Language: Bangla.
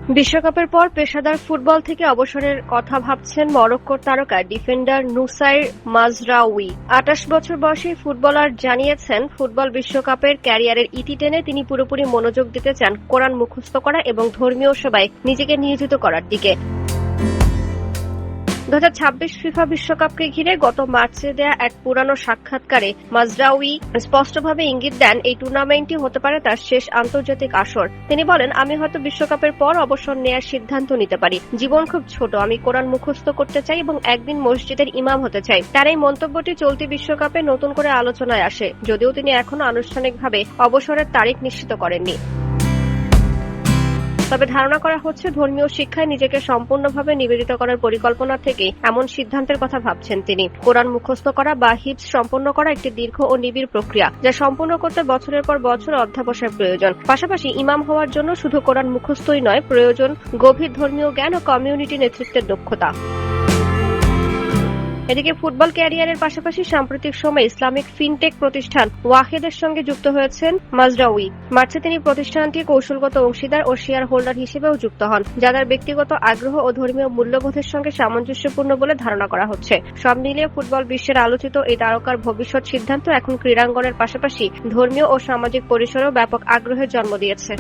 বিশ্বকাপের পর পেশাদার ফুটবল থেকে অবসরের কথা ভাবছেন মরক্কোর তারকা ডিফেন্ডার নুসাইর মাজরাউই। ২৮ বছর বয়সী ফুটবলার জানিয়েছেন, ফুটবল বিশ্বকাপের ক্যারিয়ারের ইতি টেনে তিনি পুরোপুরি মনোযোগ দিতে চান কোরআন মুখস্থ করা এবং ধর্মীয় সেবায় নিজেকে নিয়োজিত করার দিকে। ২০২৬ ফিফা বিশ্বকাপকে ঘিরে গত মার্চে দেয়া এক পুরানো সাক্ষাৎকারে মাজরাউই স্পষ্টভাবে ইঙ্গিত দেন এই টুর্নামেন্টটি হতে পারে তার শেষ আন্তর্জাতিক আসর। তিনি বলেন, আমি হয়তো বিশ্বকাপের পর অবসর নেয়ার সিদ্ধান্ত নিতে পারি। জীবন খুব ছোট, আমি কোরআন মুখস্থ করতে চাই এবং একদিন মসজিদের ইমাম হতে চাই। তার এই মন্তব্যটি চলতি বিশ্বকাপে নতুন করে আলোচনায় আসে, যদিও তিনি এখনো আনুষ্ঠানিকভাবে অবসরের তারিখ নিশ্চিত করেননি। তবে ধারণা করা হচ্ছে, ধর্মীয় শিক্ষায় নিজেকে সম্পূর্ণভাবে নিবেদিত করার পরিকল্পনা থেকে এমন সিদ্ধান্তের কথা ভাবছেন তিনি। কোরআন মুখস্থ করা বা হিফজ সম্পন্ন করা একটি দীর্ঘ ও নিবিড় প্রক্রিয়া, যা সম্পূর্ণ করতে বছরের পর বছর অধ্যবসায়ের প্রয়োজন। পাশাপাশি ইমাম হওয়ার জন্য শুধু কোরআন মুখস্থই নয়, প্রয়োজন গভীর ধর্মীয় জ্ঞান ও কমিউনিটি নেতৃত্বের দক্ষতা। এদিকে ফুটবল ক্যারিয়ারের পাশাপাশি সাম্প্রতিক সময়ে ইসলামিক ফিনটেক প্রতিষ্ঠান ওয়াহেদের সঙ্গে যুক্ত হয়েছেন মাজরাউই। মার্চে তিনি প্রতিষ্ঠানটির কৌশলগত অংশীদার ও শেয়ার হোল্ডার হিসেবেও যুক্ত হন, যা তার ব্যক্তিগত আগ্রহ ও ধর্মীয় মূল্যবোধের সঙ্গে সামঞ্জস্যপূর্ণ বলে ধারণা করা হচ্ছে। সব মিলিয়ে ফুটবল বিশ্বের আলোচিত এই তারকার ভবিষ্যৎ সিদ্ধান্ত এখন ক্রীড়াঙ্গনের পাশাপাশি ধর্মীয় ও সামাজিক পরিসরেও ব্যাপক আগ্রহের জন্ম দিয়েছে।